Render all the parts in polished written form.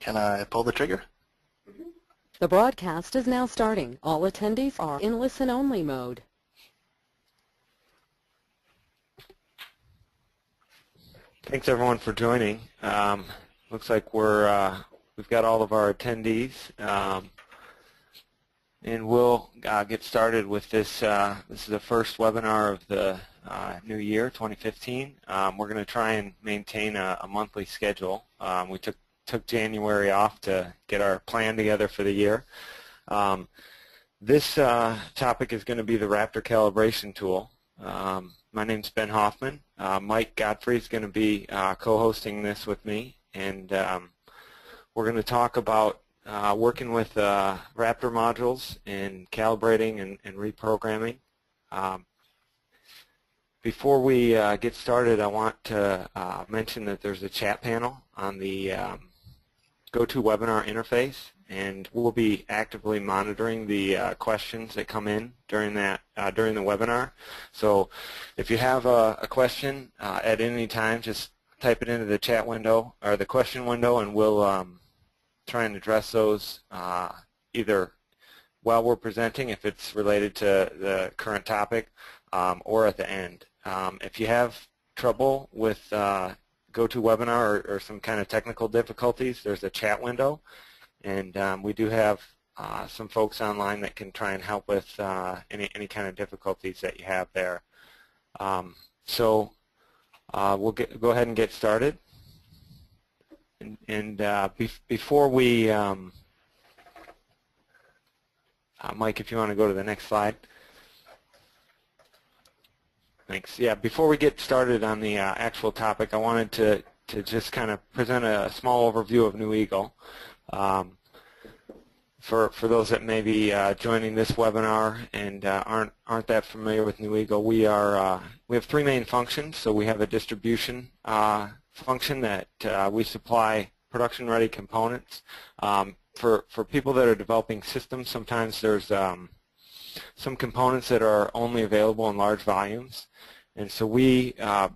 Can I pull the trigger? The broadcast is now starting. All attendees are in listen-only mode. Thanks everyone for joining. Looks like we've got all of our attendees, and we'll get started with this. This is the first webinar of the new year, 2015. We're going to try and maintain a monthly schedule. We took January off to get our plan together for the year. This topic is going to be the Raptor Calibration Tool. My name's Ben Hoffman. Mike Godfrey is going to be co-hosting this with me, and we're going to talk about working with Raptor modules and calibrating and reprogramming. Before we get started, I want to mention that there's a chat panel on the GoToWebinar interface, and we'll be actively monitoring the questions that come in during the webinar. So if you have a question at any time, just type it into the chat window or the question window, and we'll try and address those either while we're presenting, if it's related to the current topic, or at the end. If you have trouble with GoToWebinar or some kind of technical difficulties, there's a chat window, and we do have some folks online that can try and help with any kind of difficulties that you have there. So we'll go ahead and get started. Before we, Mike, if you want to go to the next slide. Thanks. Yeah, before we get started on the actual topic, I wanted to just kind of present a small overview of New Eagle. For those that may be joining this webinar and aren't that familiar with New Eagle, we have three main functions. So we have a distribution function that we supply production-ready components. For people that are developing systems, sometimes there's some components that are only available in large volumes, and so we kind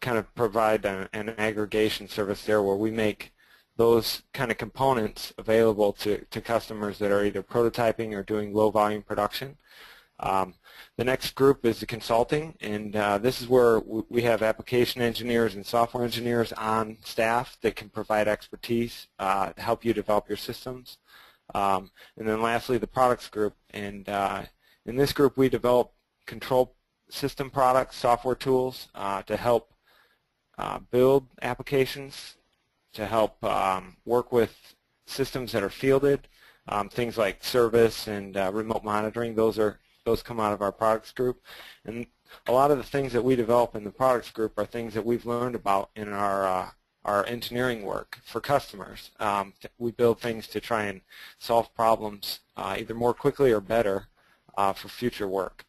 of provide an aggregation service there where we make those kind of components available to customers that are either prototyping or doing low volume production. The next group is the consulting, and this is where we have application engineers and software engineers on staff that can provide expertise to help you develop your systems. And then lastly, the products group, and in this group we develop control system products, software tools to help build applications, to help work with systems that are fielded, things like service and remote monitoring. Those come out of our products group, and a lot of the things that we develop in the products group are things that we've learned about in our engineering work for customers. We build things to try and solve problems either more quickly or better for future work.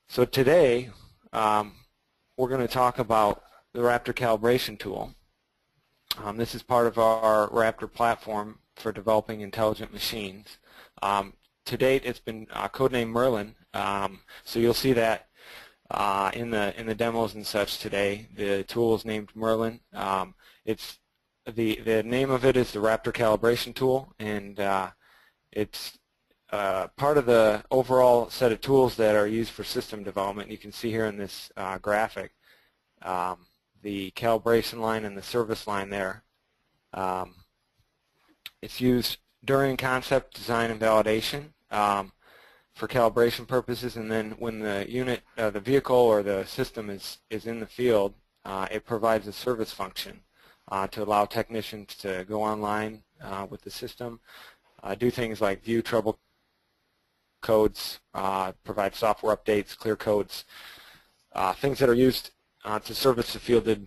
So today we're going to talk about the Raptor Calibration Tool. This is part of our Raptor platform for developing intelligent machines. To date, it's been codenamed Merlin, so you'll see that in the demos and such today. The tool is named Merlin. It's the name of it is the Raptor Calibration Tool, and it's part of the overall set of tools that are used for system development. You can see here in this graphic the calibration line and the service line there. It's used during concept, design, and validation for calibration purposes, and then when the unit, the vehicle or the system is in the field, it provides a service function to allow technicians to go online with the system, do things like view trouble codes, provide software updates, clear codes, things that are used to service the fielded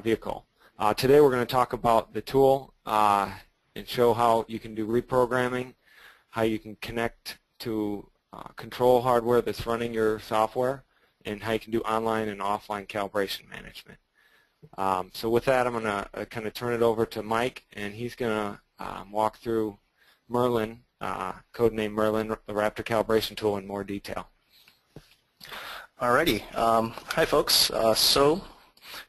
vehicle. Today we're going to talk about the tool and show how you can do reprogramming, how you can connect to control hardware that's running your software, and how you can do online and offline calibration management. So with that, I'm going to kind of turn it over to Mike, and he's going to walk through Merlin, codename Merlin, the Raptor Calibration Tool, in more detail. Alrighty. Hi, folks. So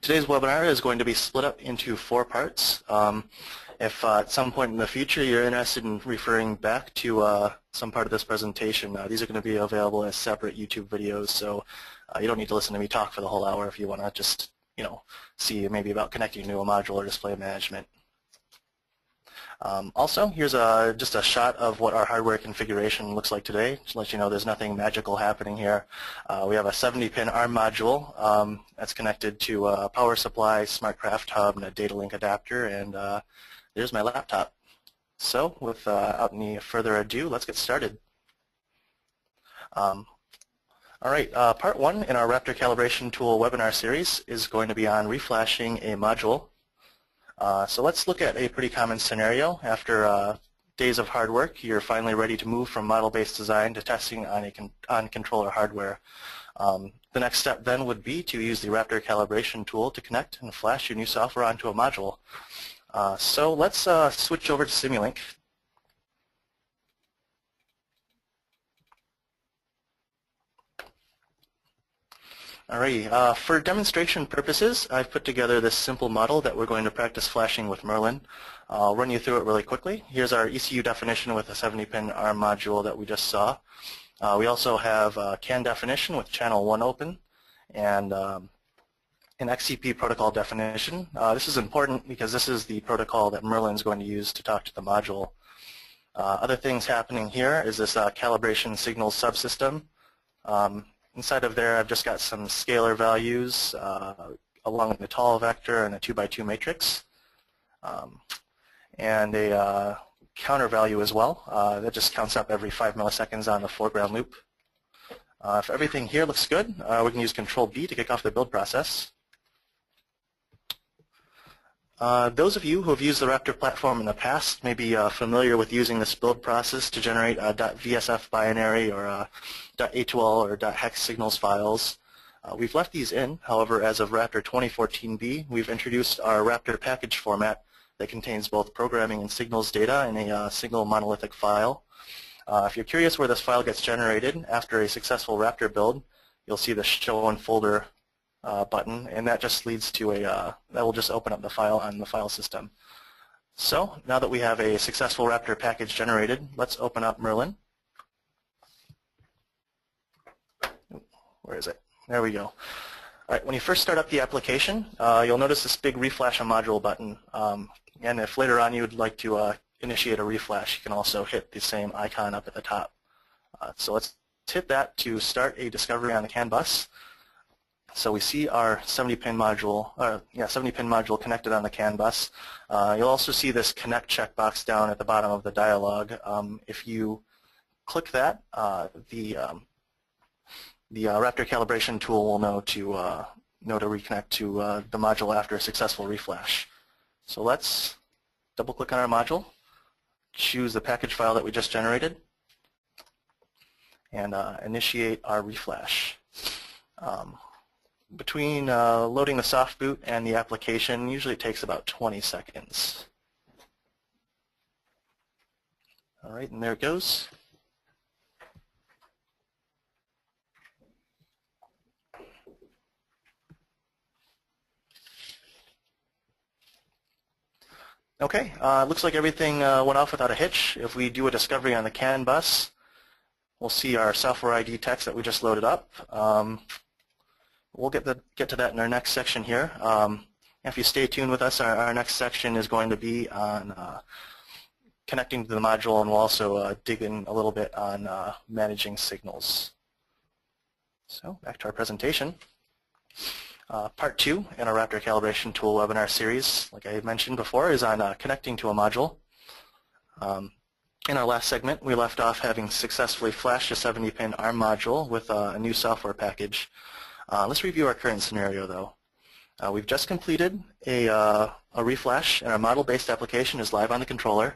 today's webinar is going to be split up into 4 parts. If at some point in the future you're interested in referring back to some part of this presentation, these are going to be available as separate YouTube videos, so you don't need to listen to me talk for the whole hour if you want to just, see maybe about connecting to a module or display management. Also, here's just a shot of what our hardware configuration looks like today, to let you know there's nothing magical happening here. We have a 70-pin ARM module that's connected to a power supply, SmartCraft hub, and a data link adapter, and there's my laptop. So, without any further ado, let's get started. All right, part one in our Raptor Calibration Tool webinar series is going to be on reflashing a module. So let's look at a pretty common scenario. After days of hard work, you're finally ready to move from model-based design to testing on controller hardware. The next step then would be to use the Raptor Calibration Tool to connect and flash your new software onto a module. So let's switch over to Simulink. Alrighty, for demonstration purposes, I've put together this simple model that we're going to practice flashing with Merlin. I'll run you through it really quickly. Here's our ECU definition with a 70-pin ARM module that we just saw. We also have CAN definition with channel 1 open, and an XCP protocol definition. This is important because this is the protocol that Merlin is going to use to talk to the module. Other things happening here is this calibration signals subsystem. Inside of there, I've just got some scalar values along with the tall vector and a 2x2 matrix, and a counter value as well. That just counts up every 5 milliseconds on the foreground loop. If everything here looks good, we can use Control-B to kick off the build process. Those of you who have used the Raptor platform in the past may be familiar with using this build process to generate .VSF binary or .A2L or .hex signals files. We've left these in, however, as of Raptor 2014b, we've introduced our Raptor package format that contains both programming and signals data in a single monolithic file. If you're curious where this file gets generated after a successful Raptor build, you'll see the Show in Folder button, and that just leads to that will just open up the file on the file system. So now that we have a successful Raptor package generated, let's open up Merlin. Where is it? There we go. All right, when you first start up the application, you'll notice this big reflash a module button. And if later on you would like to initiate a reflash, you can also hit the same icon up at the top. So let's hit that to start a discovery on the CAN bus. So we see our 70-pin module, 70-pin module connected on the CAN bus. You'll also see this connect checkbox down at the bottom of the dialog. If you click that, the Raptor Calibration Tool will know to reconnect to the module after a successful reflash. So let's double-click on our module, choose the package file that we just generated, and initiate our reflash. Between loading the soft boot and the application, usually it takes about 20 seconds. All right, and there it goes. Okay, looks like everything went off without a hitch. If we do a discovery on the CAN bus, we'll see our software ID text that we just loaded up. We'll get to that in our next section here. If you stay tuned with us, our next section is going to be on connecting to the module, and we'll also dig in a little bit on managing signals. So back to our presentation. Part 2 in our Raptor Calibration Tool webinar series, like I had mentioned before, is on connecting to a module. In our last segment, we left off having successfully flashed a 70-pin ARM module with a new software package. Let's review our current scenario, though. We've just completed a reflash, and our model-based application is live on the controller.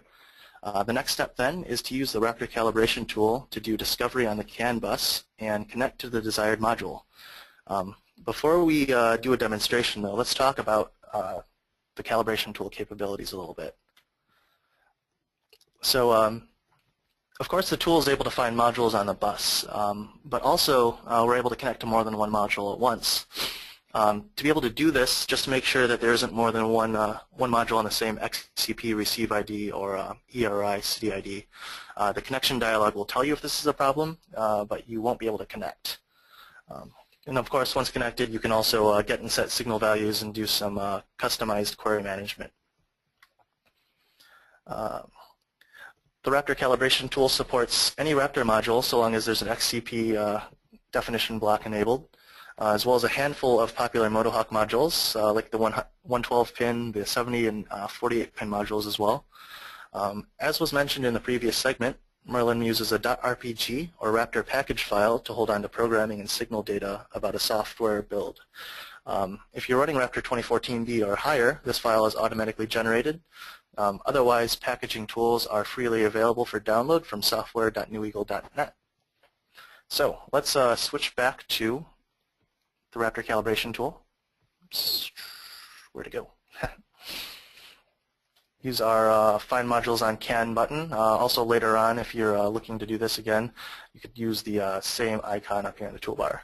The next step then is to use the Raptor Calibration Tool to do discovery on the CAN bus and connect to the desired module. Before we do a demonstration, though, let's talk about the calibration tool capabilities a little bit. So, of course, the tool is able to find modules on the bus, but also we're able to connect to more than one module at once. To be able to do this, just to make sure that there isn't more than one module on the same XCP receive ID or ERI city ID, the connection dialog will tell you if this is a problem, but you won't be able to connect. And of course, once connected, you can also get and set signal values and do some customized query management. The Raptor Calibration Tool supports any Raptor module so long as there's an XCP definition block enabled, as well as a handful of popular Motohawk modules like the 112-pin, the 70 and 48-pin modules as well. As was mentioned in the previous segment, Merlin uses a .rpg or Raptor package file to hold on to programming and signal data about a software build. If you're running Raptor 2014B or higher, this file is automatically generated. Otherwise, packaging tools are freely available for download from software.neweagle.net. So let's switch back to the Raptor Calibration Tool. Oops. Where'd it go? Use our Find Modules on CAN button. Also later on, if you're looking to do this again, you could use the same icon up here in the toolbar.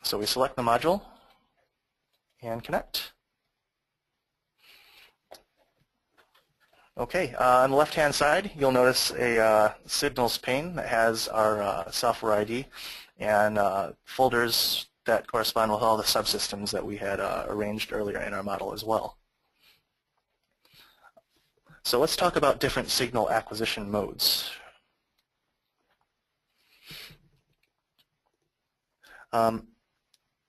So we select the module and connect. Okay, on the left-hand side, you'll notice a signals pane that has our software ID and folders that correspond with all the subsystems that we had arranged earlier in our model as well. So let's talk about different signal acquisition modes.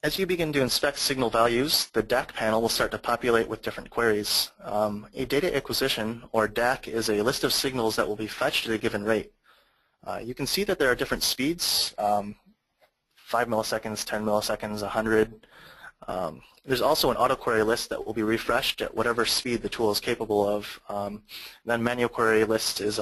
As you begin to inspect signal values, the DAC panel will start to populate with different queries. A data acquisition, or DAC, is a list of signals that will be fetched at a given rate. You can see that there are different speeds, 5 milliseconds, 10 milliseconds, 100. There's also an auto query list that will be refreshed at whatever speed the tool is capable of. Then manual query list is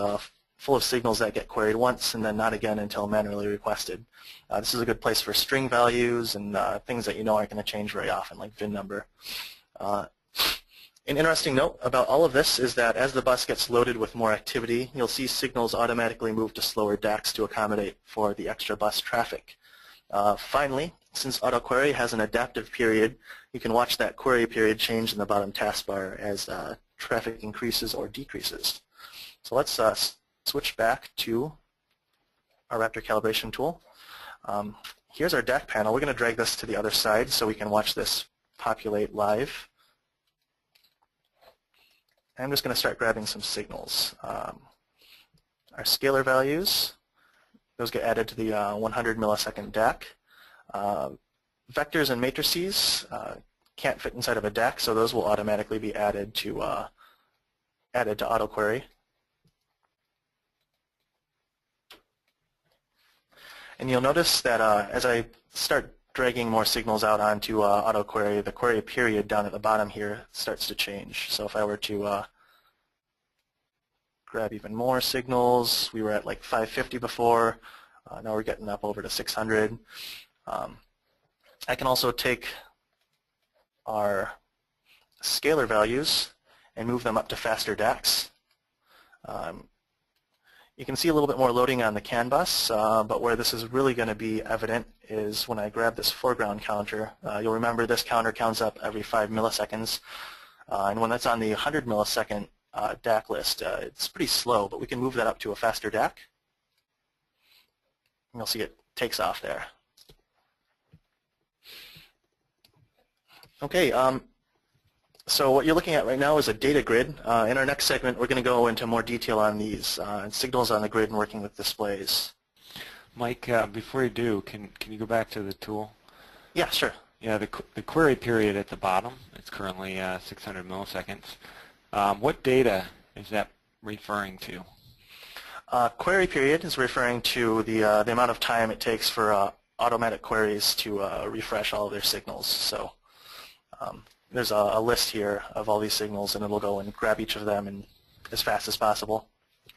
full of signals that get queried once and then not again until manually requested. This is a good place for string values and things that you know aren't going to change very often, like VIN number. An interesting note about all of this is that as the bus gets loaded with more activity, you'll see signals automatically move to slower DACs to accommodate for the extra bus traffic. Finally, since AutoQuery has an adaptive period, you can watch that query period change in the bottom taskbar as traffic increases or decreases. So let's switch back to our Raptor Calibration tool. Here's our DAC panel. We're going to drag this to the other side so we can watch this populate live. I'm just going to start grabbing some signals. Our scalar values, those get added to the 100 millisecond DAC. Vectors and matrices can't fit inside of a DAC, so those will automatically be added to AutoQuery. And you'll notice that as I start dragging more signals out onto AutoQuery, the query period down at the bottom here starts to change. So if I were to grab even more signals, we were at like 550 before, now we're getting up over to 600. I can also take our scalar values and move them up to faster DACs. You can see a little bit more loading on the CAN bus, but where this is really going to be evident is when I grab this foreground counter. You'll remember this counter counts up every 5 milliseconds, and when that's on the 100 millisecond DAC list, it's pretty slow, but we can move that up to a faster DAC. And you'll see it takes off there. Okay, so what you're looking at right now is a data grid. In our next segment, we're going to go into more detail on these signals on the grid and working with displays. Mike, before you do, can you go back to the tool? Yeah, sure. Yeah, the query period at the bottom, it's currently 600 milliseconds. What data is that referring to? Query period is referring to the amount of time it takes for automatic queries to refresh all of their signals. So there's a list here of all these signals, and it'll go and grab each of them and as fast as possible.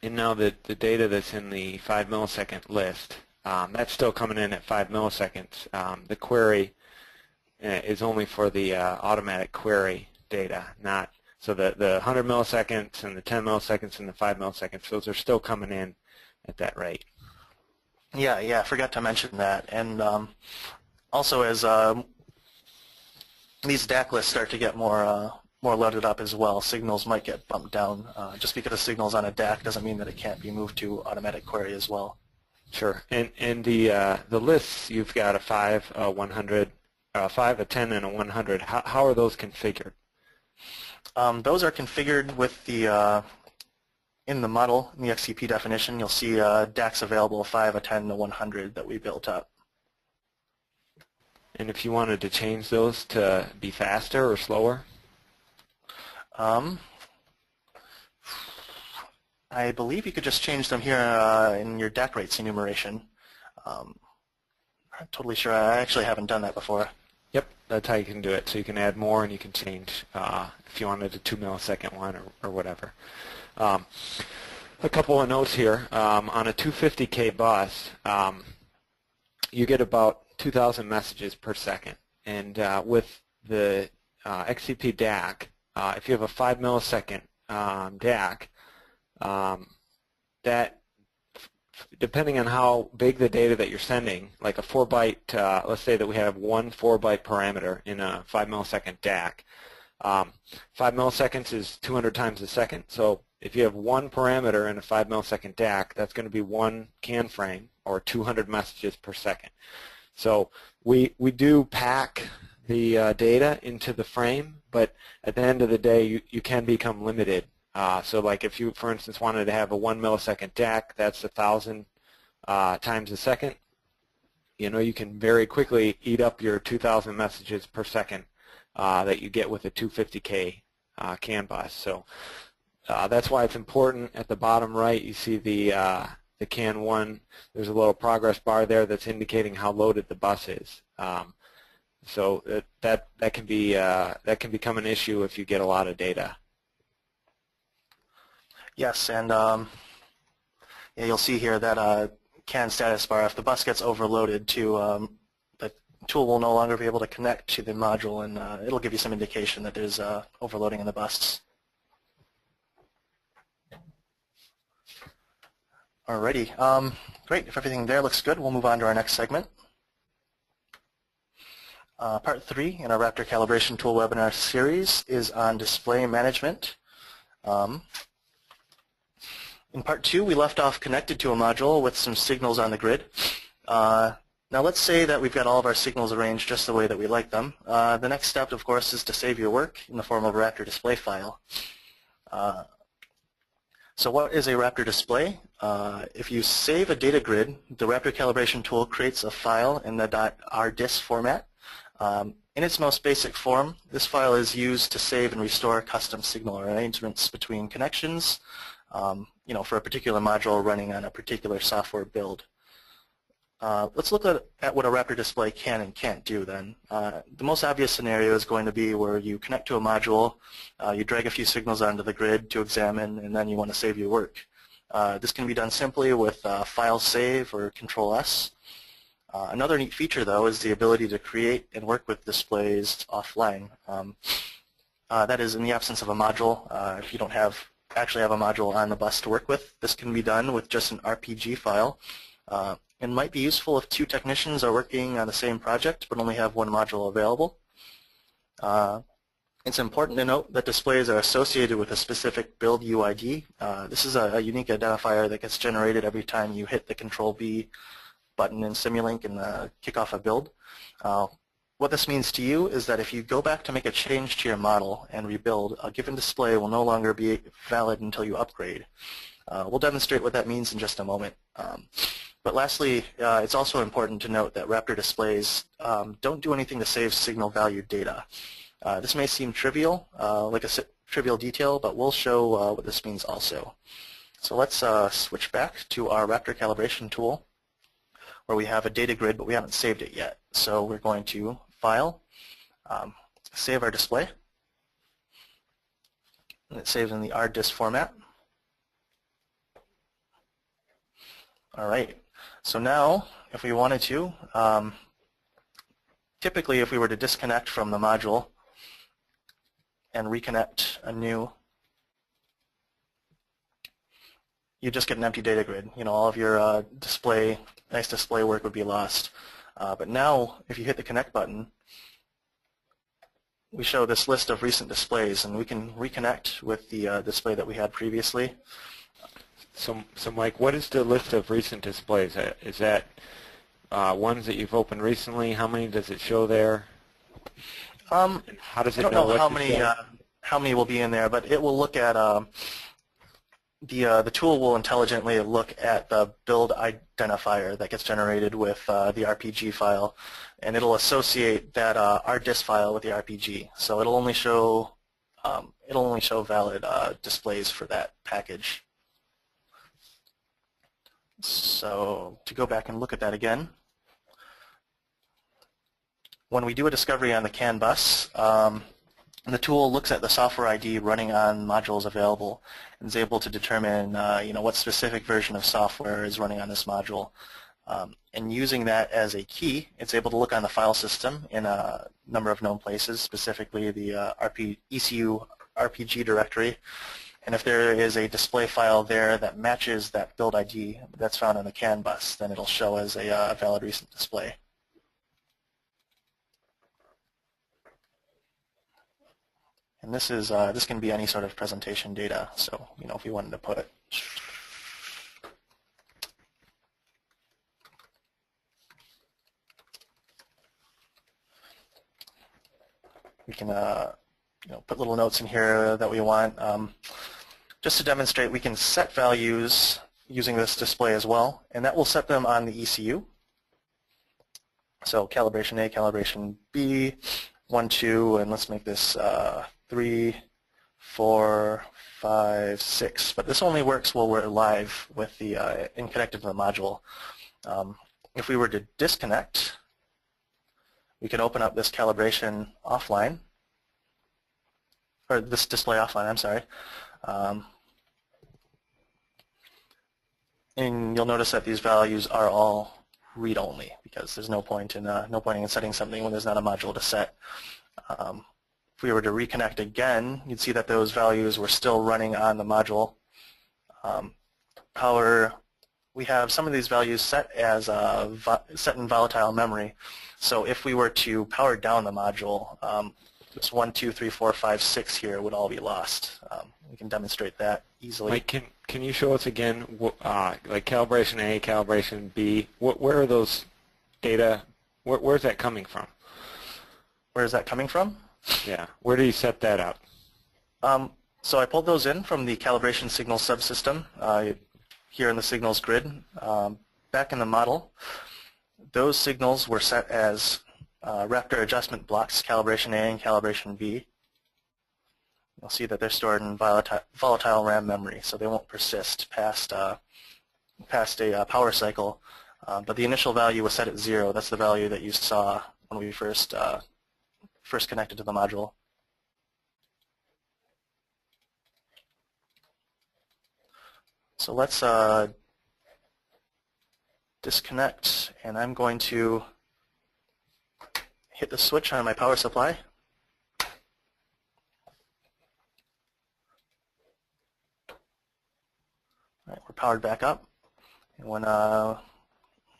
And now the data that's in the 5 millisecond list, that's still coming in at 5 milliseconds. The query is only for the automatic query data, not so the 100 milliseconds and the 10 milliseconds and the 5 milliseconds, those are still coming in at that rate. Yeah, I forgot to mention that. And Also, as these DAC lists start to get more loaded up as well, signals might get bumped down. Just because a signal's on a DAC doesn't mean that it can't be moved to automatic query as well. Sure. And the lists, you've got a 5, a 100, a 5, a 10, and a 100. How are those configured? Those are configured with the in the model, in the XCP definition, you'll see DACs available, a 5, a 10, and a 100 that we built up. And if you wanted to change those to be faster or slower? I believe you could just change them here in your DAC rates enumeration. I'm not totally sure. I actually haven't done that before. Yep, that's how you can do it. So you can add more and you can change if you wanted a 2 millisecond one or whatever. A couple of notes here. On a 250K bus, you get about 2,000 messages per second. And with the XCP DAC, if you have a 5 millisecond DAC, that, depending on how big the data that you're sending, like a 4-byte, let's say that we have one 4-byte parameter in a 5 millisecond DAC. 5 milliseconds is 200 times a second, so if you have one parameter in a 5 millisecond DAC, that's going to be one CAN frame, or 200 messages per second. So we do pack the data into the frame, but at the end of the day, you can become limited. So like if you, for instance, wanted to have a 1 millisecond DAC, that's 1,000 times a second. You know, you can very quickly eat up your 2,000 messages per second that you get with a 250K CAN bus. So that's why it's important. At the bottom right, you see the CAN 1. There's a little progress bar there that's indicating how loaded the bus is. So that can become an issue if you get a lot of data. Yes, and yeah, you'll see here that CAN status bar, if the bus gets overloaded, the tool will no longer be able to connect to the module, and it'll give you some indication that there's overloading in the bus. Alrighty, great. If everything there looks good, we'll move on to our next segment. Part 3 in our Raptor Calibration Tool webinar series is on display management. In Part 2, we left off connected to a module with some signals on the grid. Now let's say that we've got all of our signals arranged just the way that we like them. The next step, of course, is to save your work in the form of a Raptor display file. So what is a Raptor display? If you save a data grid, the Raptor Calibration Tool creates a file in the .rdis format. In its most basic form, this file is used to save and restore custom signal arrangements between connections, you know, for a particular module running on a particular software build. Let's look at what a Raptor display can and can't do then. The most obvious scenario is going to be where you connect to a module, you drag a few signals onto the grid to examine, and then you want to save your work. This can be done simply with File Save or Control-S. Another neat feature, though, is the ability to create and work with displays offline. That is, in the absence of a module, if you don't actually have a module on the bus to work with, this can be done with just an RPG file. It might be useful if two technicians are working on the same project but only have one module available. It's important to note that displays are associated with a specific build UID. This is a unique identifier that gets generated every time you hit the Control-B button in Simulink and kick off a build. What this means to you is that if you go back to make a change to your model and rebuild, a given display will no longer be valid until you upgrade. We'll demonstrate what that means in just a moment. But lastly, it's also important to note that Raptor displays don't do anything to save signal value data. This may seem trivial, like a trivial detail, but we'll show what this means also. So let's switch back to our Raptor Calibration tool, where we have a data grid, but we haven't saved it yet. So we're going to File, Save our display, and it saves in the rdis format. All right. So now, if we wanted to, typically if we were to disconnect from the module and reconnect anew, you just get an empty data grid. You know, all of your nice display work would be lost. But now, if you hit the connect button, we show this list of recent displays, and we can reconnect with the display that we had previously. So Mike, what is the list of recent displays? Is that ones that you've opened recently? How many does it show there? And how does it I don't know how many will be in there, but it will look at the tool will intelligently look at the build identifier that gets generated with the RPG file, and it'll associate that RDIS file with the RPG. So it'll only show valid displays for that package. So to go back and look at that again, when we do a discovery on the CAN bus, the tool looks at the software ID running on modules available and is able to determine what specific version of software is running on this module. And using that as a key, it's able to look on the file system in a number of known places, specifically the ECU RPG directory. And if there is a display file there that matches that build ID that's found on the CAN bus, then it'll show as a valid recent display. And this can be any sort of presentation data. So if you wanted to put we can put little notes in here that we want. Just to demonstrate, we can set values using this display as well, and that will set them on the ECU. So calibration A, calibration B, 1, 2, and let's make this 3, 4, 5, 6. But this only works while we're live with the and connected to the module. If we were to disconnect, we can open up this calibration offline, or this display offline, I'm sorry. And you'll notice that these values are all read-only because there's no point in setting something when there's not a module to set. If we were to reconnect again, you'd see that those values were still running on the module. However, we have some of these values set as set in volatile memory. So if we were to power down the module, this 1, 2, 3, 4, 5, 6 here would all be lost. We can demonstrate that easily. Mike, can you show us again, like calibration A, calibration B, where are those data, where's that coming from? Where is that coming from? Yeah, where do you set that up? So I pulled those in from the calibration signal subsystem here in the signals grid. Back in the model, those signals were set as Raptor adjustment blocks, calibration A and calibration B. You'll see that they're stored in volatile RAM memory, so they won't persist past a power cycle. But the initial value was set at 0. That's the value that you saw when we first connected to the module. So let's disconnect, and I'm going to hit the switch on my power supply. All right, we're powered back up. And when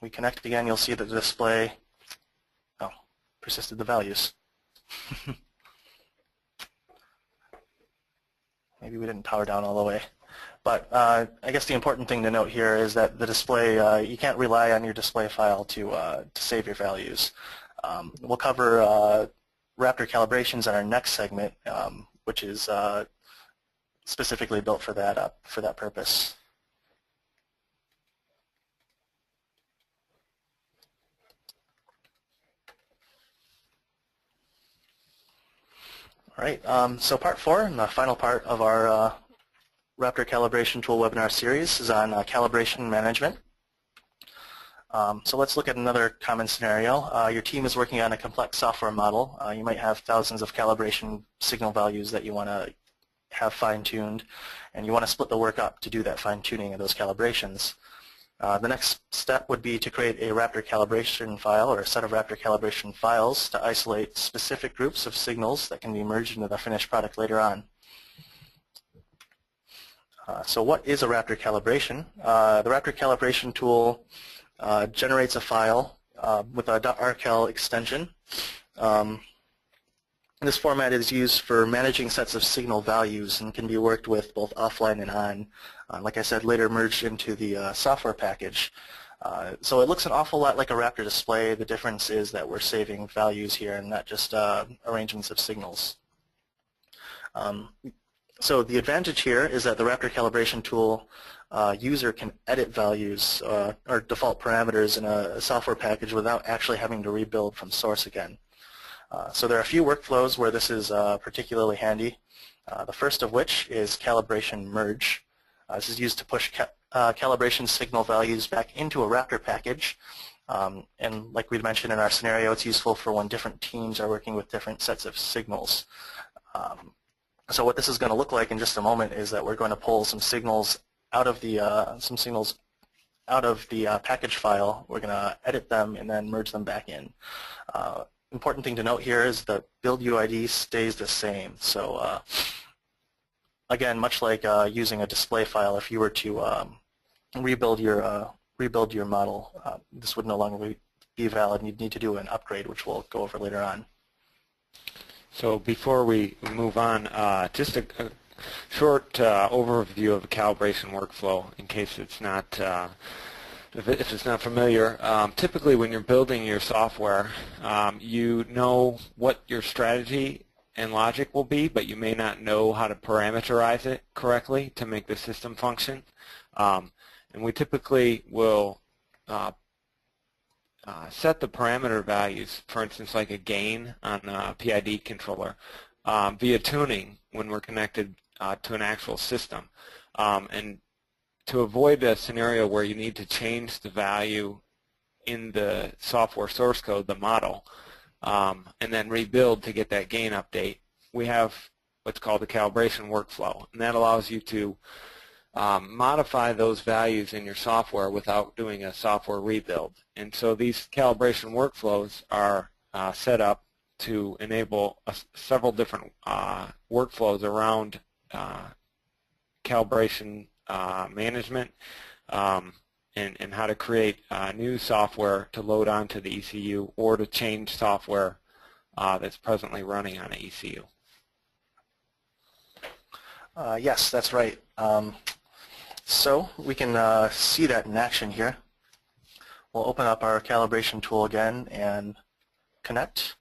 we connect again, you'll see that the display persisted the values. Maybe we didn't power down all the way. But I guess the important thing to note here is that the display, you can't rely on your display file to save your values. We'll cover Raptor calibrations in our next segment, which is specifically built for that purpose. All right, so part 4, and the final part of our Raptor Calibration Tool webinar series is on calibration management. So let's look at another common scenario. Your team is working on a complex software model. You might have thousands of calibration signal values that you want to have fine-tuned, and you want to split the work up to do that fine-tuning of those calibrations. The next step would be to create a Raptor calibration file or a set of Raptor calibration files to isolate specific groups of signals that can be merged into the finished product later on. So what is a Raptor calibration? The Raptor calibration tool generates a file with a .rcal extension. This format is used for managing sets of signal values and can be worked with both offline and on. Like I said, later merged into the software package. So it looks an awful lot like a Raptor display. The difference is that we're saving values here and not just arrangements of signals. So the advantage here is that the Raptor Calibration Tool user can edit values or default parameters in a software package without actually having to rebuild from source again. So there are a few workflows where this is particularly handy. The first of which is calibration merge. This is used to push calibration signal values back into a Raptor package. And like we mentioned in our scenario, it's useful for when different teams are working with different sets of signals. So what this is going to look like in just a moment is that we're going to pull some signals out of the package file. We're going to edit them and then merge them back in. Important thing to note here is the build UID stays the same. So again, much like using a display file, if you were to rebuild your model, this would no longer be valid, and you'd need to do an upgrade, which we'll go over later on. So before we move on, just a short overview of the calibration workflow in case it's not if it's not familiar. Typically when you're building your software, you know what your strategy and logic will be, but you may not know how to parameterize it correctly to make the system function. And we typically will set the parameter values, for instance, like a gain on a PID controller, via tuning when we're connected to an actual system. And to avoid a scenario where you need to change the value in the software source code, the model, and then rebuild to get that gain update, we have what's called the calibration workflow. And that allows you to modify those values in your software without doing a software rebuild. And so these calibration workflows are set up to enable several different workflows around calibration management and how to create new software to load onto the ECU or to change software that's presently running on an ECU. Yes, that's right. So we can see that in action here. We'll open up our calibration tool again and connect.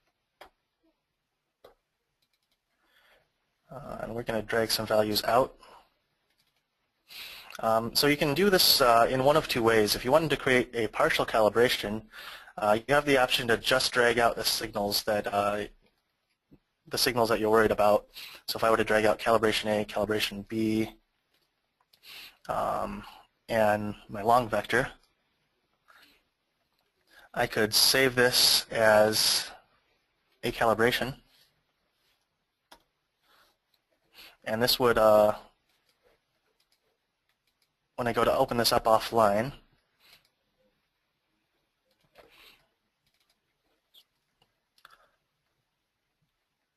And we're going to drag some values out. So you can do this in one of two ways. If you wanted to create a partial calibration, you have the option to just drag out the signals that you're worried about. So if I were to drag out calibration A, calibration B, and my long vector, I could save this as a calibration, and this would, when I go to open this up offline,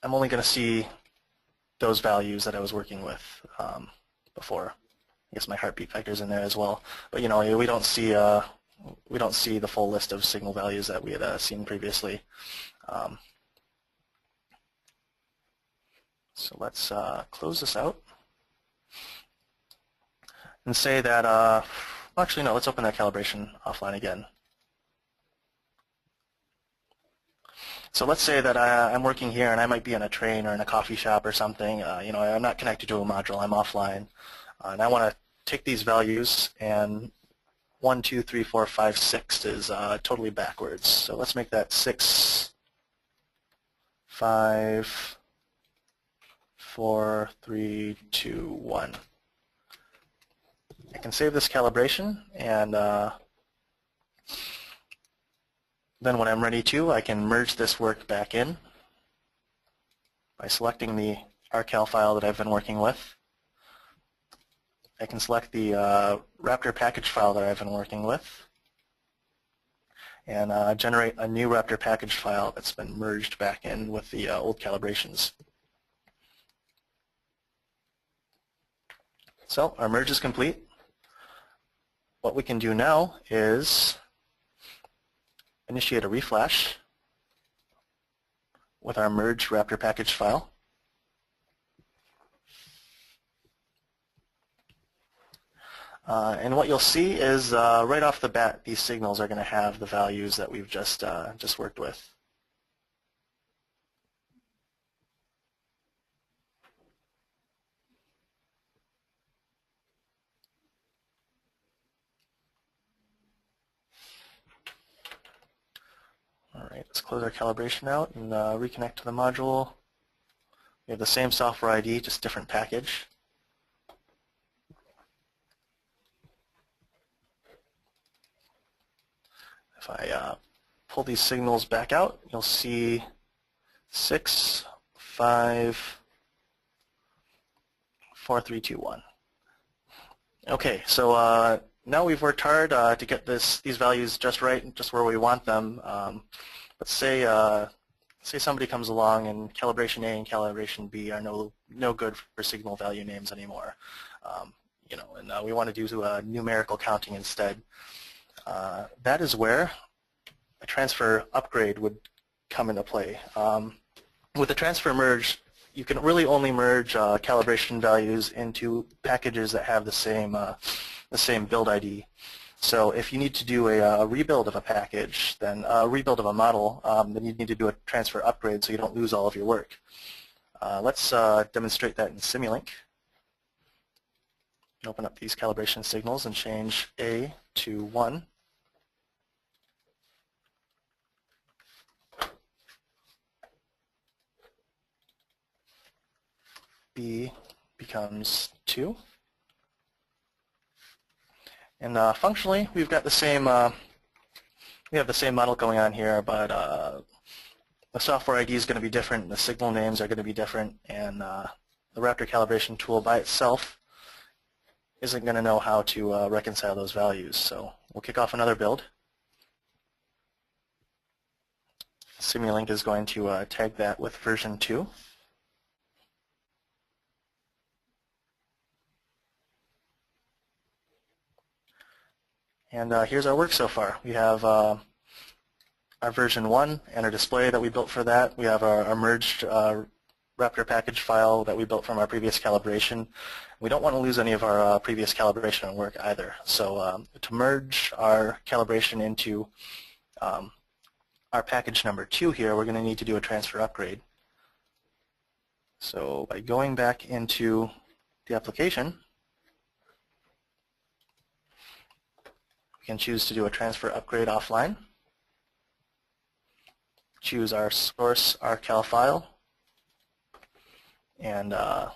I'm only going to see those values that I was working with before. I guess my heartbeat vector is in there as well, but you know, we don't see the full list of signal values that we had seen previously. So let's close this out and say that. Actually, no. Let's open that calibration offline again. So let's say that I'm working here and I might be on a train or in a coffee shop or something. You know, I'm not connected to a module. I'm offline, and I want to take these values, and 1, 2, 3, 4, 5, 6 is totally backwards. So let's make that 6, 5, 4, 3, 2, 1. I can save this calibration, and then when I'm ready to, I can merge this work back in by selecting the RCal file that I've been working with. I can select the Raptor package file that I've been working with and generate a new Raptor package file that's been merged back in with the old calibrations. So our merge is complete. What we can do now is initiate a reflash with our merge Raptor package file. And what you'll see is right off the bat, these signals are going to have the values that we've just worked with. All right, let's close our calibration out and reconnect to the module. We have the same software ID, just different package. If I pull these signals back out, you'll see 6, 5, 4, 3, 2, 1. Okay, so now we've worked hard to get these values just right and just where we want them. Let's say somebody comes along and calibration A and calibration B are no good for signal value names anymore. And we want to do numerical counting instead. That is where a transfer upgrade would come into play. With the transfer merge, you can really only merge calibration values into packages that have the same build ID. So if you need to do a rebuild of a package, then a rebuild of a model, then you need to do a transfer upgrade so you don't lose all of your work. Let's demonstrate that in Simulink. Open up these calibration signals and change A to 1. B becomes 2. And functionally, we've got the same model going on here, but the software ID is going to be different, the signal names are going to be different, and the Raptor Calibration Tool by itself isn't going to know how to reconcile those values. So we'll kick off another build. Simulink is going to tag that with version 2. And here's our work so far. We have our version 1 and our display that we built for that. We have our merged Raptor package file that we built from our previous calibration. We don't want to lose any of our previous calibration work either. So to merge our calibration into our package number 2 here, we're going to need to do a transfer upgrade. So by going back into the application, we can choose to do a transfer upgrade offline. Choose our source RCal file, and the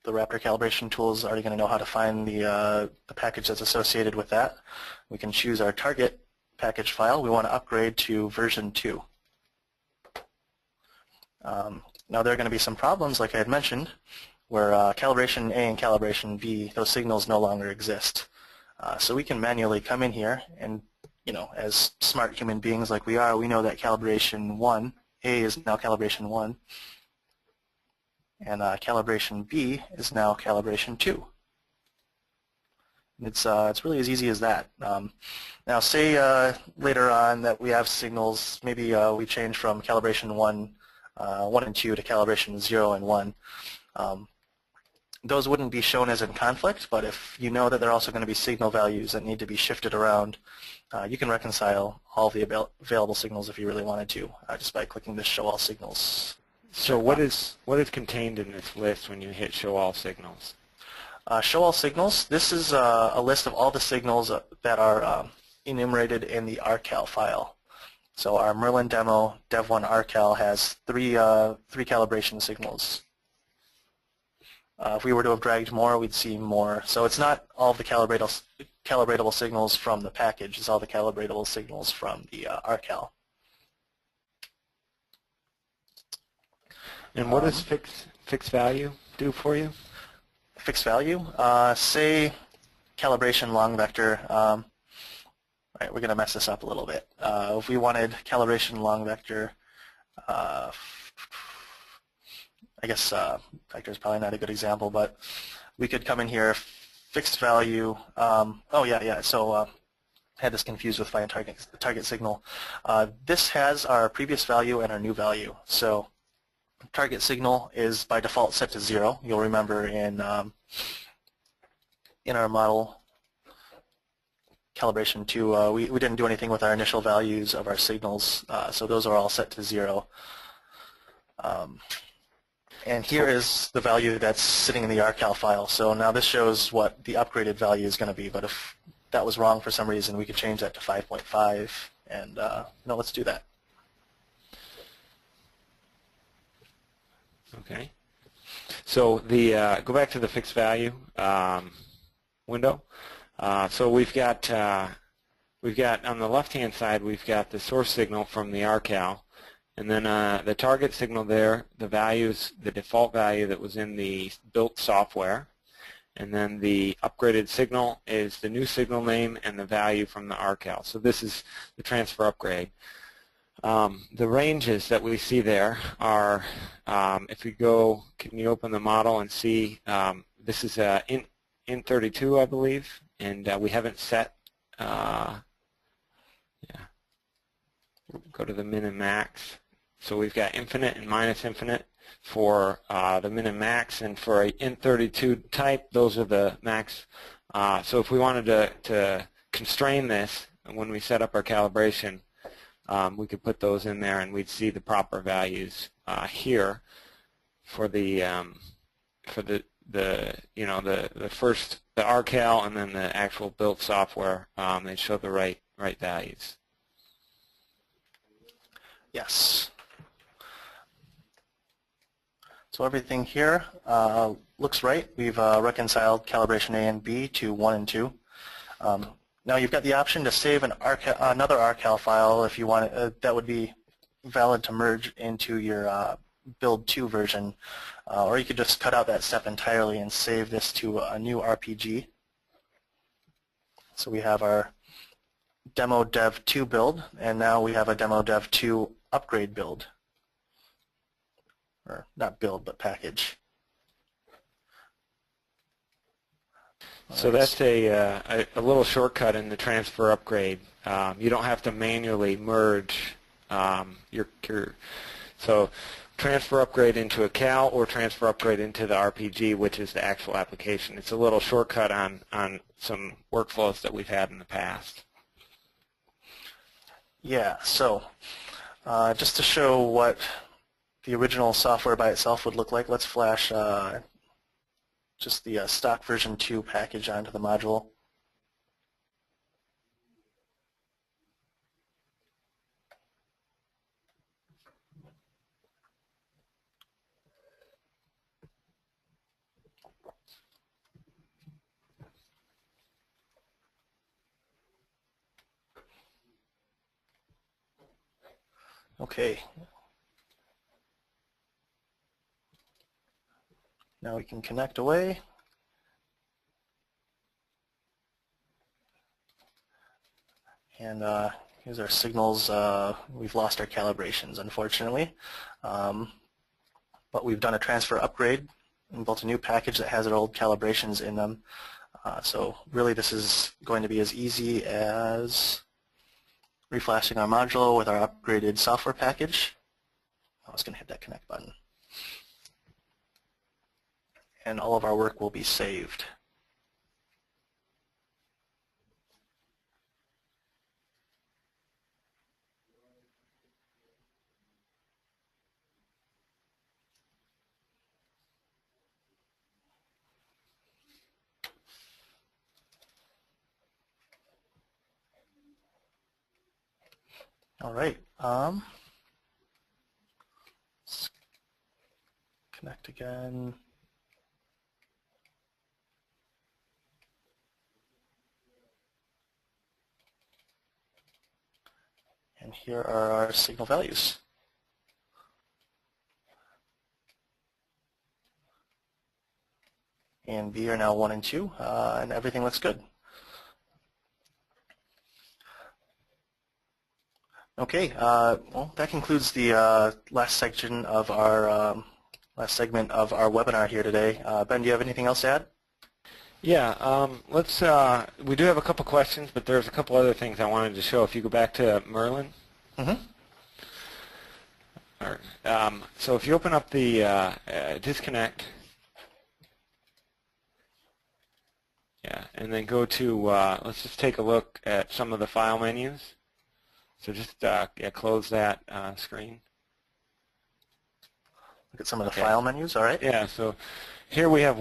Raptor Calibration Tool is already going to know how to find the package that's associated with that. We can choose our target package file. We want to upgrade to version 2. Now there are going to be some problems, like I had mentioned, where calibration A and calibration B, those signals no longer exist. So we can manually come in here and, as smart human beings like we are, we know that calibration 1, A is now calibration 1, and calibration B is now calibration 2. It's really as easy as that. Now say later on that we have signals, maybe we change from calibration 1 and 2 to calibration 0 and 1. Those wouldn't be shown as in conflict, but if you know that there are also going to be signal values that need to be shifted around, you can reconcile all of the available signals if you really wanted to, just by clicking this Show All Signals. So what is contained in this list when you hit Show All Signals? Show All Signals, this is a list of all the signals that are enumerated in the RCal file. So our Merlin demo dev1 RCal has three calibration signals. If we were to have dragged more, we'd see more. So it's not all the calibratable signals from the package, it's all the calibratable signals from the RCal. And what does fixed value do for you? Fixed value? Say calibration long vector. Right, we're going to mess this up a little bit. If we wanted calibration long vector, I guess vector is probably not a good example, but we could come in here, fixed value. So had this confused with find target signal. This has our previous value and our new value. So target signal is by default set to 0. You'll remember in our model calibration 2, we didn't do anything with our initial values of our signals, so those are all set to 0. And here is the value that's sitting in the RCal file. So now this shows what the upgraded value is going to be, but if that was wrong for some reason, we could change that to 5.5, and no, let's do that. Okay. So the go back to the fixed value window. So we've got on the left-hand side, we've got the source signal from the RCal, and then the target signal there, the values, the default value that was in the built software, and then the upgraded signal is the new signal name and the value from the RCal. So this is the transfer upgrade. The ranges that we see there are, if we go, can you open the model and see, this is int32, I believe, and we haven't set, yeah, go to the min and max. So we've got infinite and minus infinite for the min and max, and for a int32 type, those are the max. So if we wanted to constrain this when we set up our calibration, we could put those in there, and we'd see the proper values here for the first, the RCal, and then the actual built software. They show the right values. Yes. So everything here looks right. We've reconciled calibration A and B to 1 and 2. Now you've got the option to save another RCal file if you want it. That would be valid to merge into your build 2 version, or you could just cut out that step entirely and save this to a new RPG. So we have our demo dev 2 build, and now we have a demo dev 2 upgrade build, or not build but package. So that's a little shortcut in the transfer upgrade. You don't have to manually merge so transfer upgrade into a cal or transfer upgrade into the RPG, which is the actual application. It's a little shortcut on some workflows that we've had in the past. Yeah, so just to show what the original software by itself would look like, let's flash just the stock version 2 package onto the module. Okay. Now we can connect away. And here's our signals. We've lost our calibrations, unfortunately. But we've done a transfer upgrade and built a new package that has our old calibrations in them. So really this is going to be as easy as reflashing our module with our upgraded software package. I was going to hit that connect button. And all of our work will be saved. All right. Let's connect again. And here are our signal values. A and B are now 1 and 2, and everything looks good. Okay, well, that concludes the last section of our last segment of our webinar here today. Ben, do you have anything else to add? Yeah, let's. We do have a couple questions, but there's a couple other things I wanted to show. If you go back to Merlin, Mm-hmm. so if you open up the disconnect, yeah, and then go to. Let's just take a look at some of the file menus. So just yeah, close that screen. Look at some of the Okay. file menus. All right. Yeah, so here we have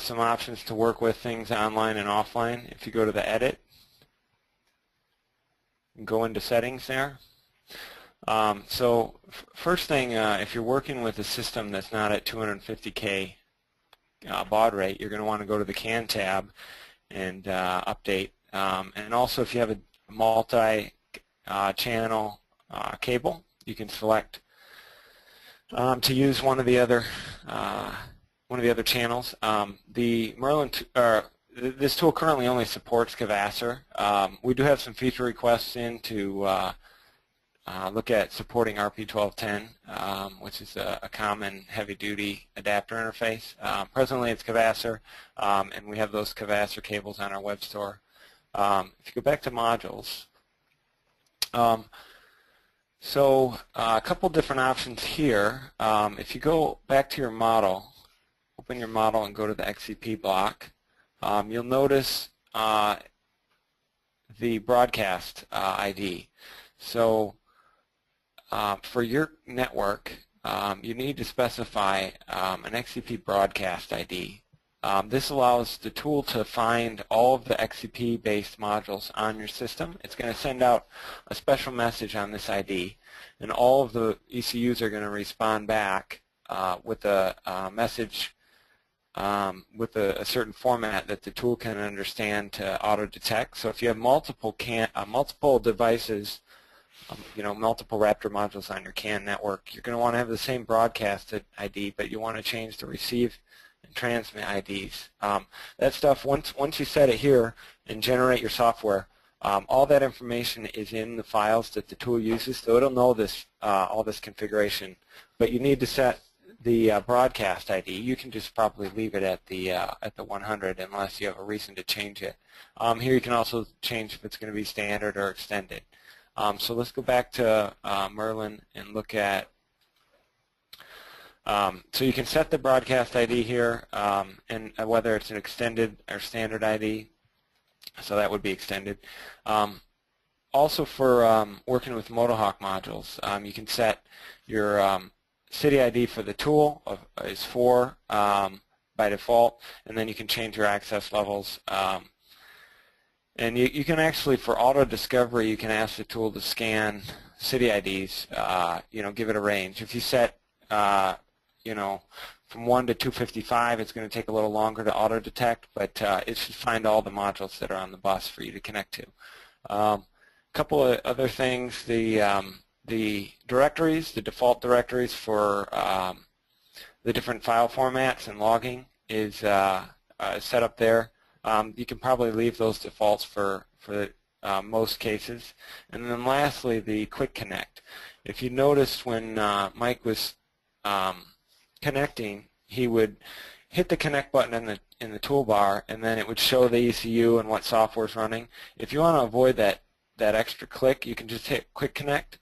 some options to work with things online and offline. If you go to the edit, and go into settings there. So first thing, if you're working with a system that's not at 250K baud rate, you're going to want to go to the CAN tab and update. And also if you have a multi-channel cable, you can select to use one of the other channels. The Merlin this tool currently only supports Cavasser. We do have some feature requests in to look at supporting RP1210, which is a common heavy-duty adapter interface. Presently it's Cavasser, and we have those Cavasser cables on our web store. If you go back to modules, so a couple different options here. If you go back to your model, open your model and go to the XCP block, you'll notice the broadcast ID. So for your network, you need to specify an XCP broadcast ID. This allows the tool to find all of the XCP-based modules on your system. It's going to send out a special message on this ID, and all of the ECUs are going to respond back with a message with a certain format that the tool can understand to auto-detect. So if you have multiple devices, multiple Raptor modules on your CAN network, you're going to want to have the same broadcast ID, but you want to change the receive and transmit IDs. That stuff, once you set it here and generate your software, all that information is in the files that the tool uses, so it'll know this all this configuration. But you need to set the broadcast ID. You can just probably leave it at the 100 unless you have a reason to change it. Here you can also change if it's going to be standard or extended. So let's go back to Merlin and look at, so you can set the broadcast ID here, and whether it's an extended or standard ID, so that would be extended. Also for working with Motohawk modules, you can set your city ID for the tool is 4 by default, and then you can change your access levels. And you can actually, for auto discovery, you can ask the tool to scan city IDs. Give it a range. If you set, from 1 to 255, it's going to take a little longer to auto detect, but it should find all the modules that are on the bus for you to connect to. A couple of other things: the directories, the default directories for the different file formats and logging is set up there. You can probably leave those defaults for most cases. And then lastly, the quick connect. If you noticed when Mike was connecting, he would hit the connect button in the toolbar, and then it would show the ECU and what software is running. If you want to avoid that extra click, you can just hit quick connect.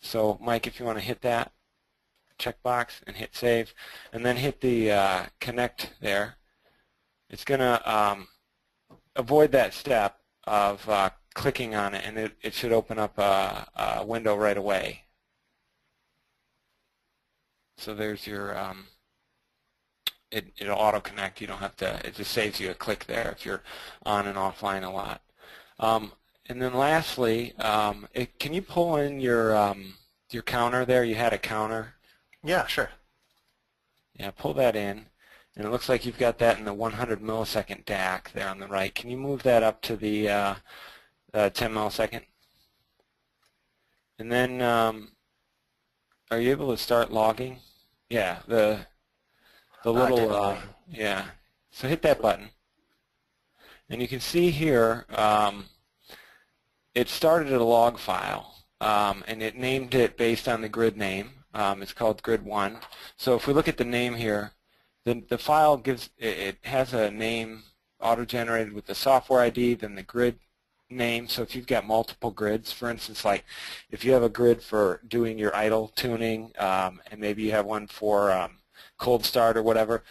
So Mike, if you want to hit that checkbox and hit save, and then hit the connect there, it's going to avoid that step of clicking on it, and it should open up a window right away. So there's your, it'll auto connect. You don't have to, it just saves you a click there if you're on and offline a lot. And then lastly, can you pull in your counter there? You had a counter. Yeah, sure. Yeah, pull that in. And it looks like you've got that in the 100 millisecond DAC there on the right. Can you move that up to the 10 millisecond? And then are you able to start logging? Yeah, the little, yeah. So hit that button. And you can see here it started a log file, and it named it based on the grid name. It's called grid 1. So if we look at the name here, the file gives, it has a name auto-generated with the software ID, then the grid name. So if you've got multiple grids, for instance, like if you have a grid for doing your idle tuning, and maybe you have one for cold start or whatever,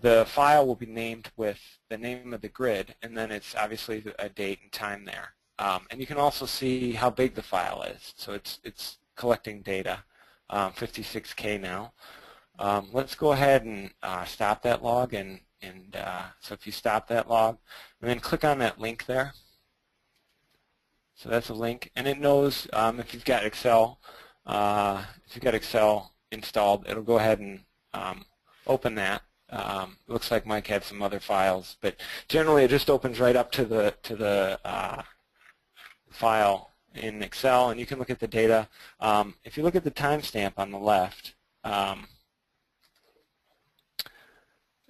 the file will be named with the name of the grid, and then it's obviously a date and time there. And you can also see how big the file is. So it's collecting data, 56K now. Let's go ahead and stop that log, and so if you stop that log, and then click on that link there. So that's a link, and it knows if you've got Excel, installed, it'll go ahead and open that. Looks like Mike had some other files, but generally it just opens right up to the file in Excel, and you can look at the data. If you look at the timestamp on the left,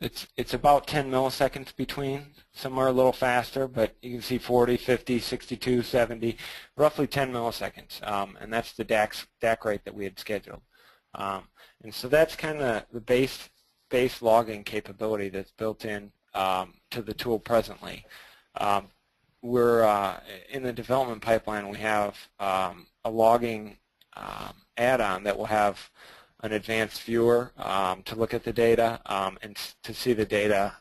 it's about 10 milliseconds between, somewhere a little faster, but you can see 40, 50, 62, 70, roughly 10 milliseconds, and that's the DAC rate that we had scheduled. And so that's kind of the base logging capability that's built in to the tool presently. We're in the development pipeline. We have a logging add-on that will have an advanced viewer to look at the data and to see the data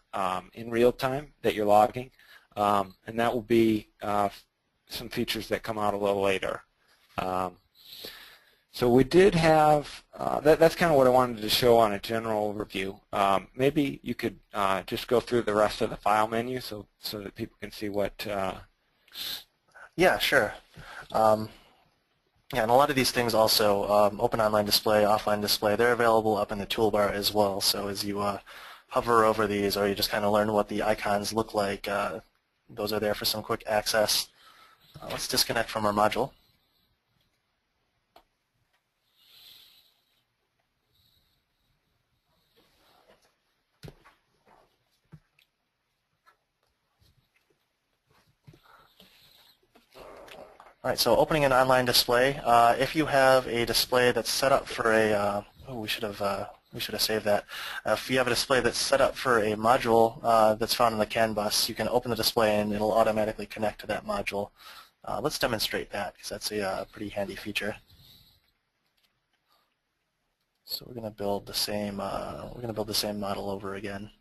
in real time that you're logging, and that will be some features that come out a little later. So we did have, that's kind of what I wanted to show on a general overview. Maybe you could just go through the rest of the file menu so that people can see what... Yeah, sure. Yeah, and a lot of these things also, open online display, offline display, they're available up in the toolbar as well. So as you hover over these, or you just kind of learn what the icons look like, those are there for some quick access. Let's disconnect from our module. All right, so opening an online display. If you have a display that's set up for a, we should have saved that. If you have a display that's set up for a module that's found on the CAN bus, you can open the display and it'll automatically connect to that module. Let's demonstrate that because that's a pretty handy feature. So we're going to build the same. Model over again.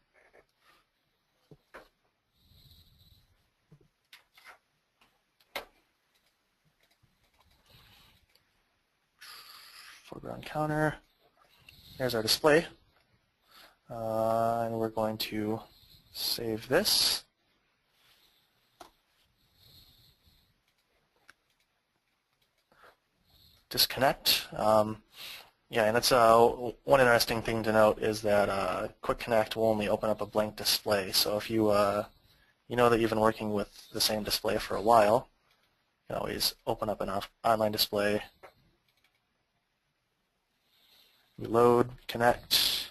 Foreground counter. There's our display. And we're going to save this. Disconnect. Yeah, and that's one interesting thing to note is that Quick Connect will only open up a blank display. So if you you know that you've been working with the same display for a while, you can always open up an online display. Reload, connect.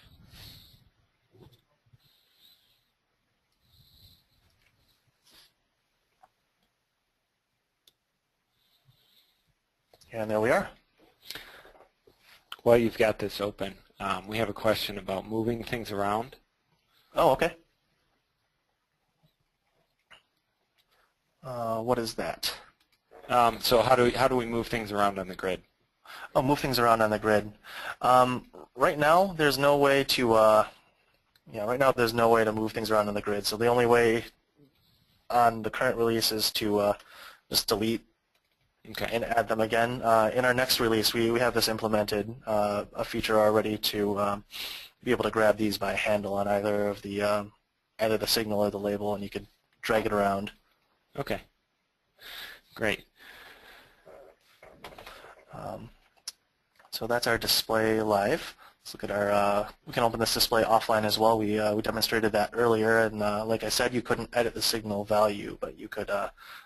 And there we are. While you've got this open, we have a question about moving things around. Oh, okay. What is that? So how do we move things around on the grid? Oh, move things around on the grid. Right now, there's no way to. Right now there's no way to move things around on the grid. So the only way on the current release is to just delete and add them again. In our next release, we have this implemented, a feature already to be able to grab these by handle on either the signal or the label, and you could drag it around. Okay. Great. So that's our display live. Let's look at our, we can open this display offline as well. We demonstrated that earlier, and like I said, you couldn't edit the signal value, but you could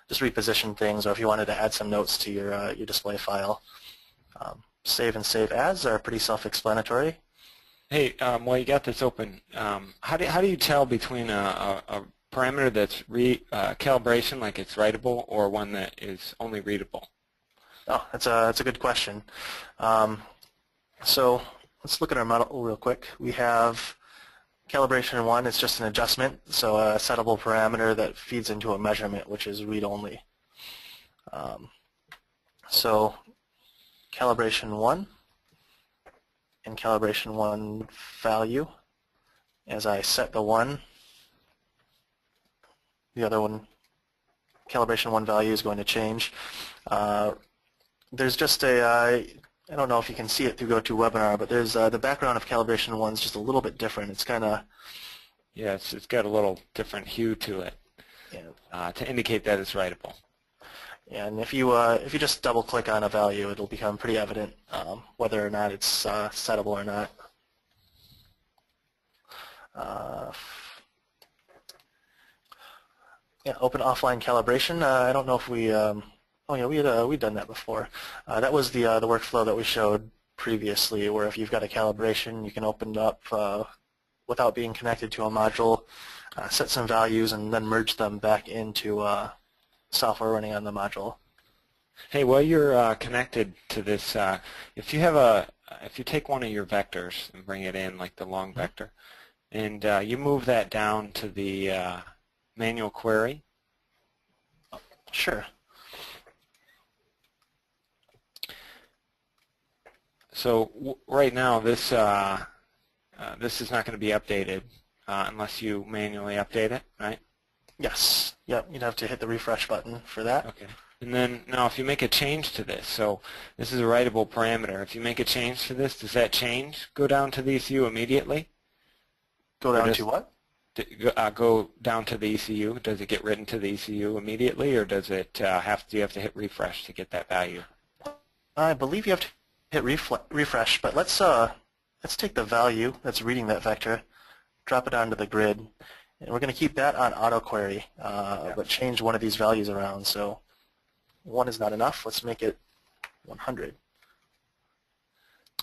just reposition things, or if you wanted to add some notes to your display file. Save and save as are pretty self-explanatory. Hey, while you got this open, how do you tell between a parameter that's calibration, like it's writable, or one that is only readable? Oh, that's a good question. So let's look at our model real quick. We have Calibration 1 is just an adjustment, so a settable parameter that feeds into a measurement, which is read-only. So calibration 1 and calibration 1 value, as I set the 1, the other one, calibration 1 value is going to change. There's just a, I don't know if you can see it through GoToWebinar, but there's the background of calibration 1 is just a little bit different. It's kind of, yeah, it's got a little different hue to it, to indicate that it's writable. and if you just double click on a value, it'll become pretty evident whether or not it's settable or not. Yeah, open offline calibration. I don't know if we, oh yeah, we'd done that before. That was the workflow that we showed previously, where if you've got a calibration, you can open it up without being connected to a module, set some values, and then merge them back into software running on the module. Hey, while you're connected to this, if you take one of your vectors and bring it in, like the long vector, and you move that down to the manual query. Sure. So right now, this is not going to be updated unless you manually update it, right? Yes. Yep. You'd have to hit the refresh button for that. Okay. And then now, if you make a change to this, so this is a writable parameter. If you make a change to this, does that change go down to the ECU immediately? Go down to what? Go down to the ECU. Does it get written to the ECU immediately, or does it do you have to hit refresh to get that value? I believe you have to hit refresh, but let's take the value that's reading that vector, drop it onto the grid, and we're going to keep that on auto query, but change one of these values around. So 1 is not enough. Let's make it 100.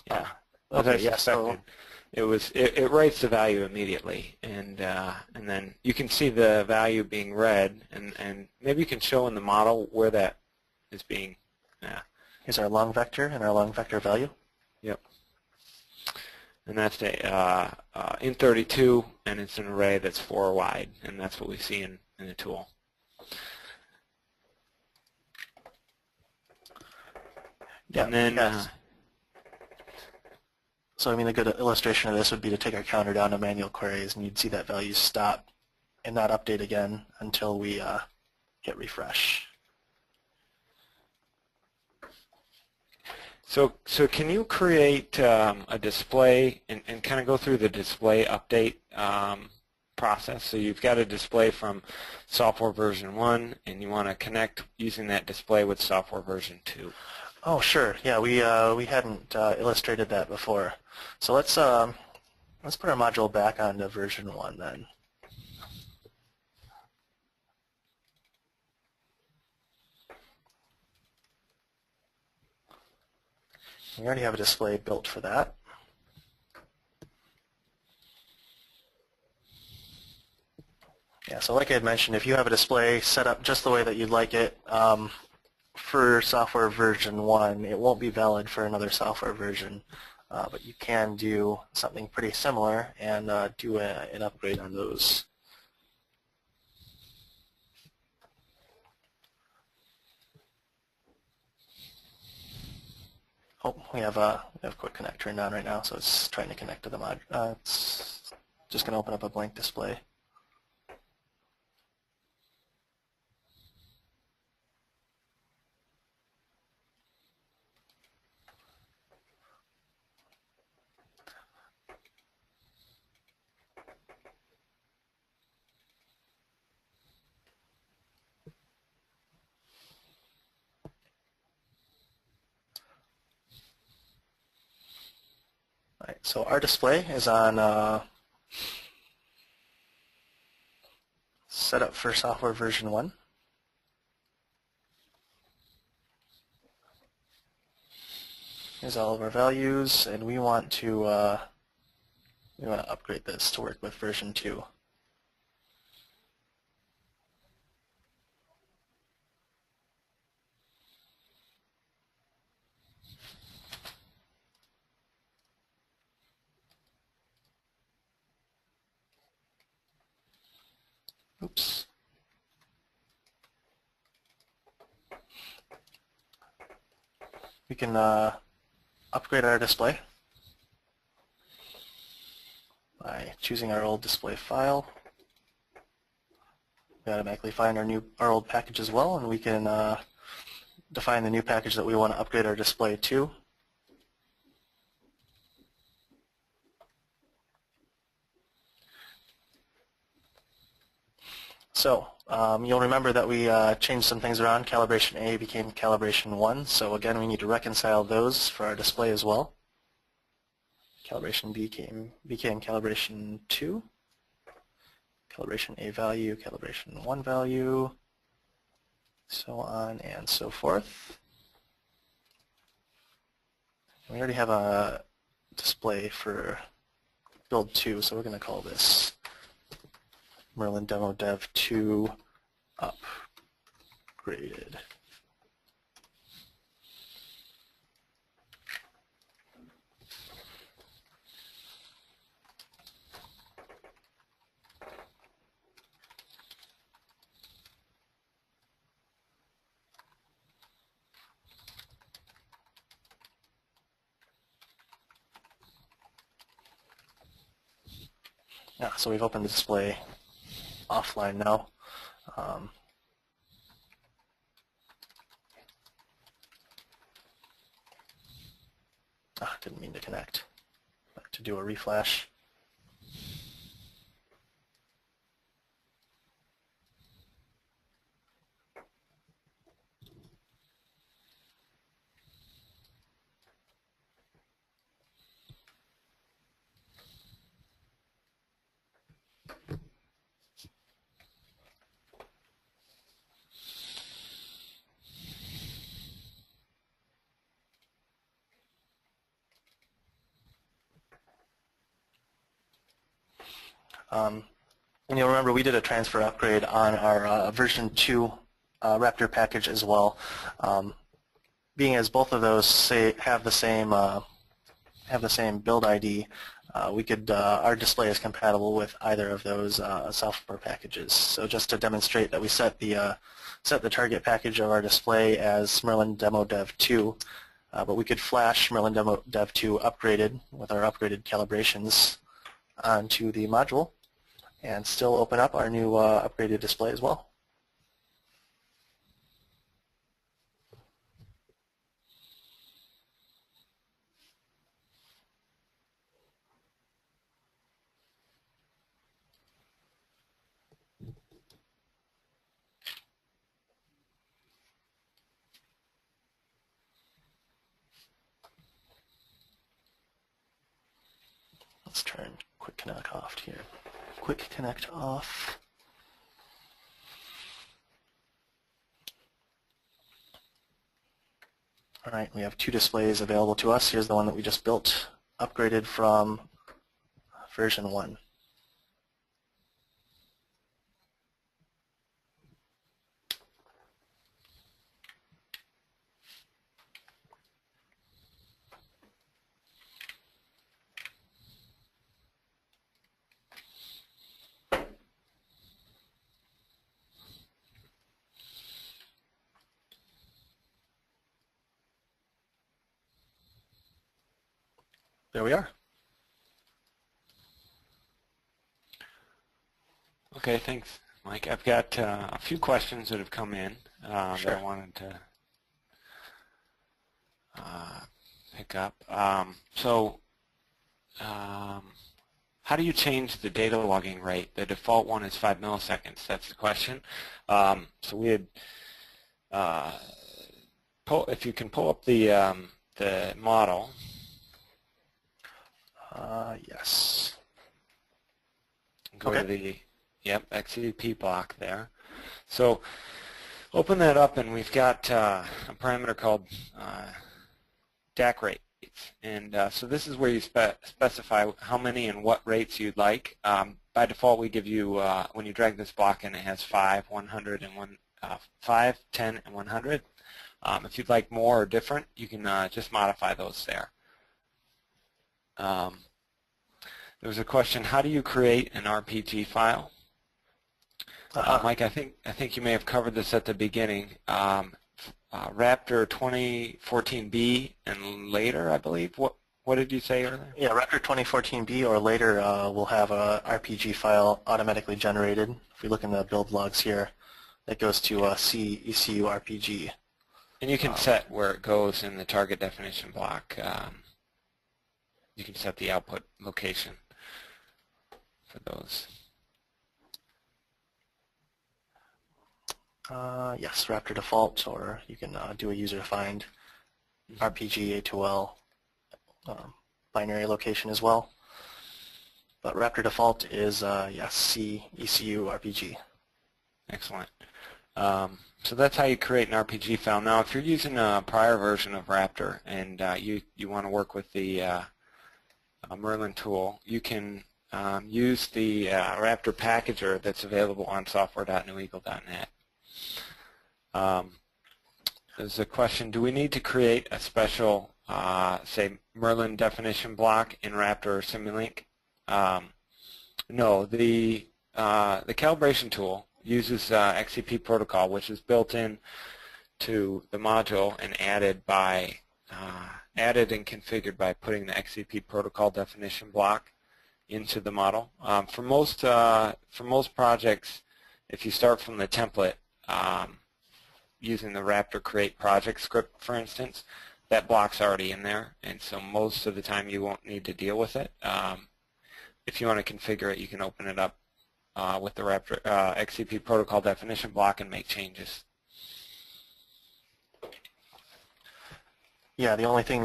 Yeah. Okay. As I suspected, it writes the value immediately, and then you can see the value being read, and maybe you can show in the model where that is being. Yeah. Here's our long vector and our long vector value. Yep. And that's a int32, and it's an array that's 4 wide, and that's what we see in the tool. Yeah. And then. Yes. So I mean, a good illustration of this would be to take our counter down to manual queries, and you'd see that value stop and not update again until we hit refresh. So can you create a display and kind of go through the display update process? So you've got a display from software version 1, and you want to connect using that display with software version 2. Oh, sure. Yeah, we hadn't illustrated that before. So let's put our module back onto version 1 then. We already have a display built for that. Yeah, so like I had mentioned, if you have a display set up just the way that you'd like it, for software version 1, it won't be valid for another software version, but you can do something pretty similar and do an upgrade on those. Oh, we have quick connect turned on right now, so it's trying to connect to the mod. It's just going to open up a blank display. All right, so our display is on set up for software version 1. Here's all of our values, and we want to upgrade this to work with version 2. Oops. We can upgrade our display by choosing our old display file. We automatically find our old package as well, and we can define the new package that we want to upgrade our display to. So you'll remember that we changed some things around. Calibration A became Calibration 1, so again we need to reconcile those for our display as well. Calibration B became Calibration 2. Calibration A value, Calibration 1 value, so on and so forth. We already have a display for build 2, so we're going to call this Merlin Demo Dev 2 upgraded. Yeah, so we've opened the display offline now. Didn't mean to connect, but to do a reflash. And you'll remember we did a transfer upgrade on our version 2 Raptor package as well. Being as both of those have the same build ID, our display is compatible with either of those software packages. So just to demonstrate that we set the target package of our display as Merlin Demo Dev 2, but we could flash Merlin Demo Dev 2 upgraded with our upgraded calibrations onto the module and still open up our new upgraded display as well. Let's turn Quick Connect off here. Quick Connect off. All right, we have 2 displays available to us. Here's the one that we just built, upgraded from version 1. There we are. Okay, thanks, Mike. I've got a few questions that have come in Sure. that I wanted to pick up. How do you change the data logging rate? The default one is 5 milliseconds. That's the question. So we had, if you can pull up the model. Yes. Go Okay. to the XCP block there. So open that up, and we've got a parameter called DAC rates. And so this is where you specify how many and what rates you'd like. By default, we give you, when you drag this block in, it has 5, 100, and 5, 10, and 100. If you'd like more or different, you can just modify those there. There was a question, how do you create an RPG file? Mike, I think you may have covered this at the beginning. Raptor 2014B and later, I believe. What did you say earlier? Yeah, Raptor 2014B or later will have a RPG file automatically generated. If we look in the build logs here, it goes to C ECU RPG. And you can set where it goes in the target definition block. You can set the output location for those. Yes, Raptor default, or you can do a user-defined RPG A2L binary location as well. But Raptor default is, yes, C ECU RPG. Excellent. So that's how you create an RPG file. Now, if you're using a prior version of Raptor and you want to work with the Merlin tool, you can use the Raptor packager that's available on software.neweagle.net. There's a question, do we need to create a special, say, Merlin definition block in Raptor or Simulink? No, the calibration tool uses XCP protocol, which is built in to the module and added and configured by putting the XCP protocol definition block into the model. For most projects, if you start from the template, using the Raptor create project script, for instance, that block's already in there, and so most of the time you won't need to deal with it. If you want to configure it, you can open it up with the Raptor XCP protocol definition block and make changes. Yeah, the only things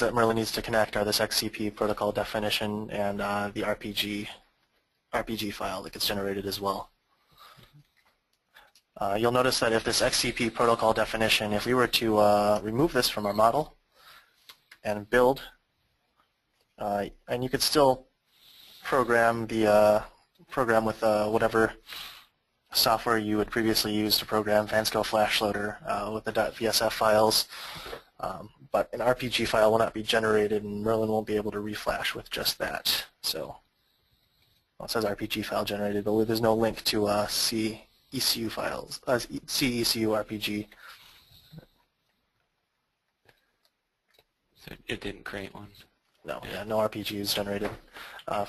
that Merlin needs to connect are this XCP protocol definition and the RPG file that gets generated as well. You'll notice that if this XCP protocol definition, if we were to remove this from our model and build, and you could still program the program with whatever software you would previously use to program Vansco Flash Loader with the .vsf files, but an RPG file will not be generated, and Merlin won't be able to reflash with just that. So, well, it says RPG file generated, but there's no link to C ECU files, C ECU RPG. So it didn't create one? No, yeah, no RPG is generated.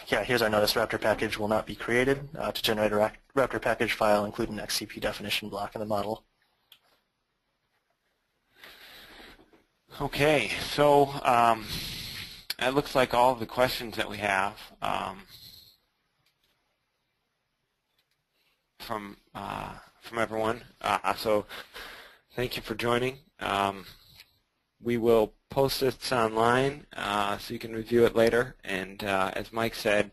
Yeah, here's our notice: Raptor package will not be created. To generate a Raptor package file, include an XCP definition block in the model. Okay, so it looks like all of the questions that we have from everyone. So thank you for joining. We will post this online so you can review it later. And as Mike said,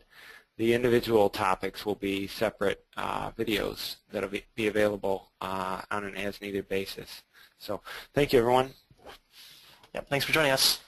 the individual topics will be separate videos that will be available on an as-needed basis. So thank you, everyone. Yep, thanks for joining us.